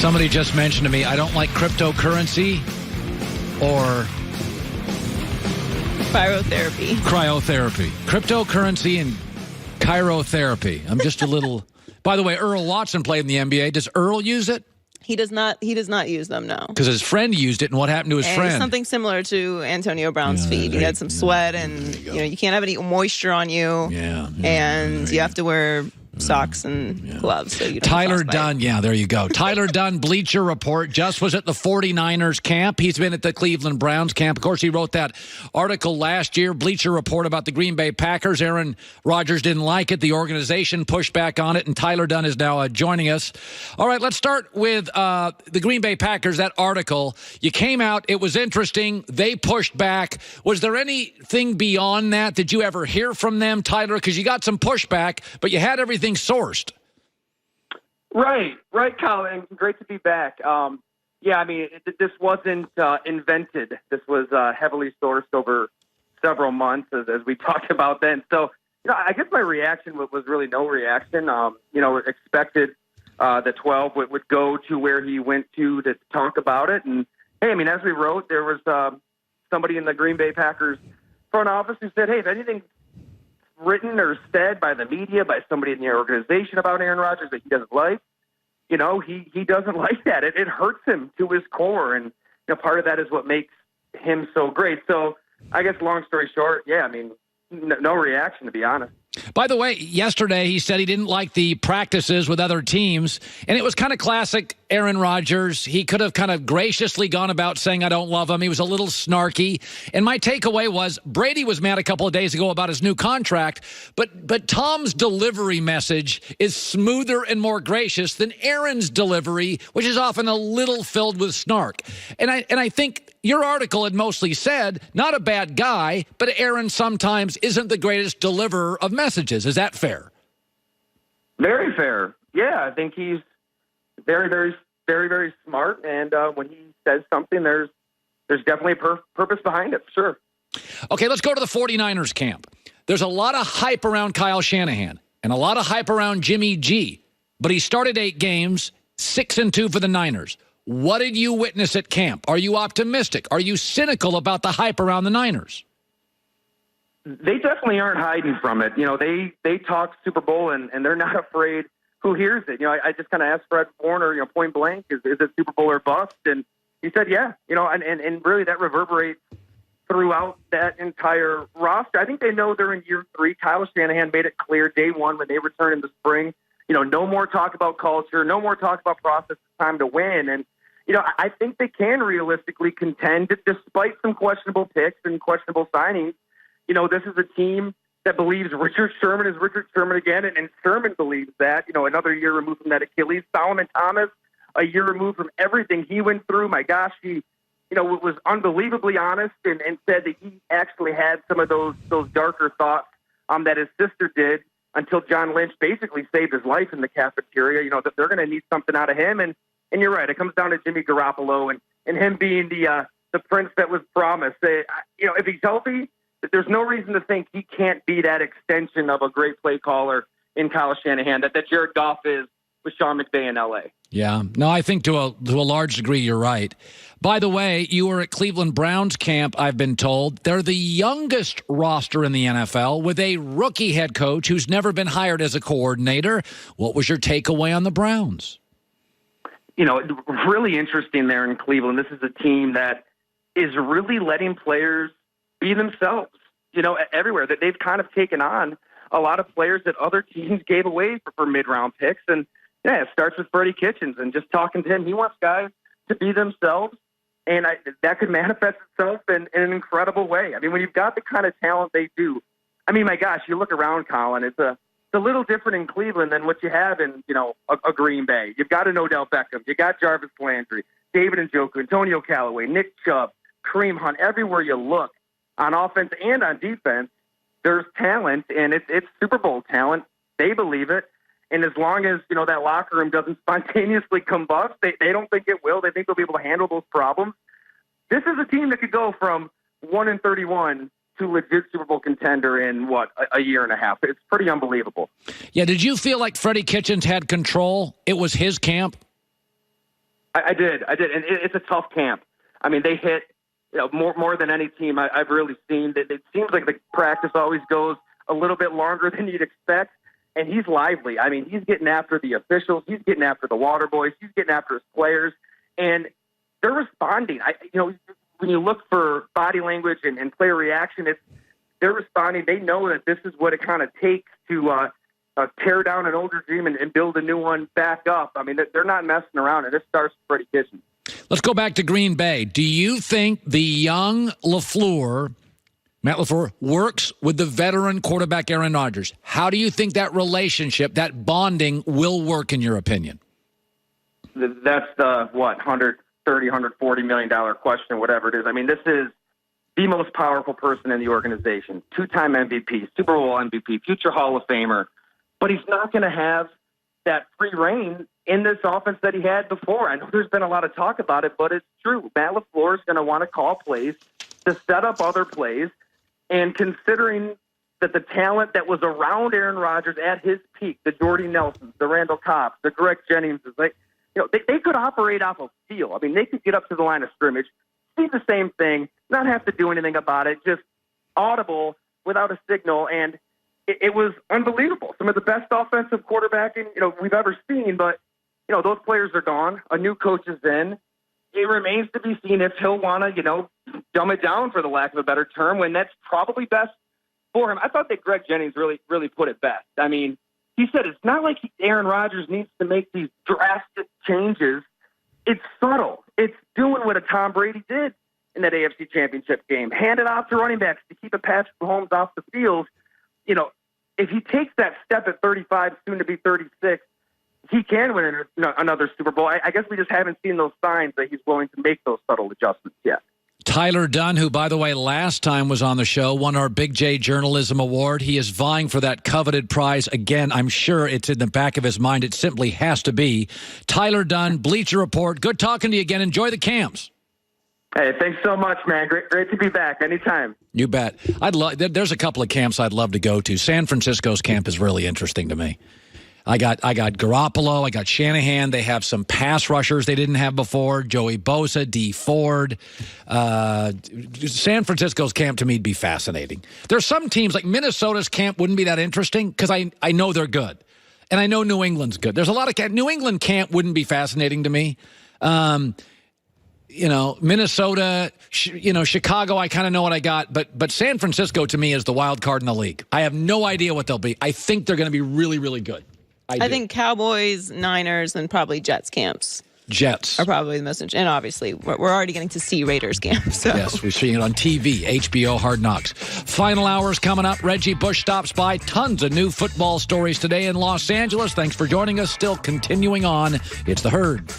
Somebody just mentioned to me, I don't like cryptocurrency or cryotherapy. Cryptocurrency and chirotherapy. I'm just a little... By the way, Earl Watson played in the NBA. Does Earl use it? He does not use them, no. Because his friend used it, and what happened to his friend? Something similar to Antonio Brown's feet. He had some sweat, and you can't have any moisture on you. And you have to wear socks and gloves. So you don't Tyler Dunn, there you go. Tyler Dunn, Bleacher Report, just was at the 49ers camp. He's been at the Cleveland Browns camp. Of course, he wrote that article last year, Bleacher Report, about the Green Bay Packers. Aaron Rodgers didn't like it. The organization pushed back on it, and Tyler Dunn is now joining us. All right, let's start with the Green Bay Packers, that article. You came out. It was interesting. They pushed back. Was there anything beyond that? Did you ever hear from them, Tyler? Because you got some pushback, but you had everything sourced. Right, Colin. Great to be back. This wasn't invented. This was heavily sourced over several months, as we talked about then. So, I guess my reaction was really no reaction. Expected the 12 would go to where he went to talk about it. And, hey, as we wrote, there was somebody in the Green Bay Packers front office who said, hey, if anything written or said by the media, by somebody in the organization about Aaron Rodgers that he doesn't like, he doesn't like that. It hurts him to his core, and part of that is what makes him so great. So I guess long story short, no reaction, to be honest. By the way, yesterday he said he didn't like the practices with other teams, and it was kind of classic Aaron Rodgers. He could have kind of graciously gone about saying, I don't love him. He was a little snarky. And my takeaway was Brady was mad a couple of days ago about his new contract, but Tom's delivery message is smoother and more gracious than Aaron's delivery, which is often a little filled with snark. And I think your article had mostly said, not a bad guy, but Aaron sometimes isn't the greatest deliverer of messages. Is that fair? Very fair. Yeah, I think he's very, very, very, very smart. And when he says something, there's definitely a purpose behind it, for sure. Okay, let's go to the 49ers camp. There's a lot of hype around Kyle Shanahan and a lot of hype around Jimmy G. But he started 8 games, 6-2 for the Niners. What did you witness at camp? Are you optimistic? Are you cynical about the hype around the Niners? They definitely aren't hiding from it. They talk Super Bowl, and they're not afraid who hears it. I just kind of asked Fred Warner, point blank, is it Super Bowl or bust? And he said, yeah. And really that reverberates throughout that entire roster. I think they know they're in year 3. Kyle Shanahan made it clear day 1 when they return in the spring. No more talk about culture, no more talk about process. It's time to win. And, I think they can realistically contend despite some questionable picks and questionable signings. This is a team that believes Richard Sherman is Richard Sherman again, and Sherman believes that. Another year removed from that Achilles. Solomon Thomas, a year removed from everything he went through. My gosh, he, was unbelievably honest and said that he actually had some of those darker thoughts that his sister did until John Lynch basically saved his life in the cafeteria. That they're going to need something out of him. And you're right, it comes down to Jimmy Garoppolo and him being the prince that was promised. If he's healthy, there's no reason to think he can't be that extension of a great play caller in Kyle Shanahan that Jared Goff is with Sean McVay in L.A. Yeah. No, I think to a large degree you're right. By the way, you were at Cleveland Browns camp, I've been told. They're the youngest roster in the NFL with a rookie head coach who's never been hired as a coordinator. What was your takeaway on the Browns? Really interesting there in Cleveland. This is a team that is really letting players be themselves, everywhere. That they've kind of taken on a lot of players that other teams gave away for mid-round picks. And, it starts with Freddie Kitchens and just talking to him. He wants guys to be themselves, and that could manifest itself in an incredible way. When you've got the kind of talent they do, my gosh, you look around, Colin, it's a little different in Cleveland than what you have in, a Green Bay. You've got an Odell Beckham. You got Jarvis Landry, David Njoku, Antonio Callaway, Nick Chubb, Kareem Hunt. Everywhere you look on offense and on defense, there's talent, and it's Super Bowl talent. They believe it. And as long as, that locker room doesn't spontaneously combust, they don't think it will. They think they'll be able to handle those problems. This is a team that could go from 1-31 to legit Super Bowl contender in, a year and a half. It's pretty unbelievable. Yeah, did you feel like Freddie Kitchens had control? It was his camp? I did, and it's a tough camp. I mean, they hit more than any team I've really seen. It seems like the practice always goes a little bit longer than you'd expect, and he's lively. I mean, he's getting after the officials, he's getting after the water boys, he's getting after his players, and they're responding. When you look for body language and player reaction, they're responding. They know that this is what it kind of takes to tear down an older dream and build a new one back up. I mean, they're not messing around, and this starts Freddie Kitchens. Let's go back to Green Bay. Do you think the young Matt LaFleur, works with the veteran quarterback Aaron Rodgers? How do you think that relationship, that bonding, will work in your opinion? That's the, $130, $140 million question, whatever it is. I mean, this is the most powerful person in the organization. Two-time MVP, Super Bowl MVP, future Hall of Famer. But he's not going to have that free reign in this offense that he had before. I know there's been a lot of talk about it, but it's true. Matt LaFleur is going to want to call plays to set up other plays. And considering that the talent that was around Aaron Rodgers at his peak, the Jordy Nelsons, the Randall Cobbs, the Greg Jenningses, they could operate off of feel. I mean, they could get up to the line of scrimmage, see the same thing, not have to do anything about it, just audible without a signal. And it was unbelievable. Some of the best offensive quarterbacking, we've ever seen, but, those players are gone. A new coach is in. It remains to be seen if he'll want to, dumb it down, for the lack of a better term, when that's probably best for him. I thought that Greg Jennings really, really put it best. I mean, he said it's not like Aaron Rodgers needs to make these drastic changes. It's subtle. It's doing what a Tom Brady did in that AFC Championship game. Hand it off to running backs to keep a Patrick Mahomes off the field. If he takes that step at 35, soon to be 36, he can win another Super Bowl. I guess we just haven't seen those signs that he's willing to make those subtle adjustments yet. Tyler Dunn, who, by the way, last time was on the show, won our Big J Journalism Award. He is vying for that coveted prize. Again, I'm sure it's in the back of his mind. It simply has to be. Tyler Dunn, Bleacher Report. Good talking to you again. Enjoy the camps. Hey, thanks so much, man. Great to be back anytime. You bet. There's a couple of camps I'd love to go to. San Francisco's camp is really interesting to me. I got Garoppolo. I got Shanahan. They have some pass rushers they didn't have before. Joey Bosa, D. Ford. San Francisco's camp to me would be fascinating. There's some teams like Minnesota's camp wouldn't be that interesting because I know they're good, and I know New England's good. There's a lot of New England camp wouldn't be fascinating to me. Minnesota, Chicago, I kind of know what I got. But San Francisco, to me, is the wild card in the league. I have no idea what they'll be. I think they're going to be really, really good. I think Cowboys, Niners, and probably Jets camps. Jets are probably the most interesting. And obviously, we're already getting to see Raiders camps. So. Yes, we're seeing it on TV, HBO Hard Knocks. Final hours coming up. Reggie Bush stops by. Tons of new football stories today in Los Angeles. Thanks for joining us. Still continuing on. It's The Herd.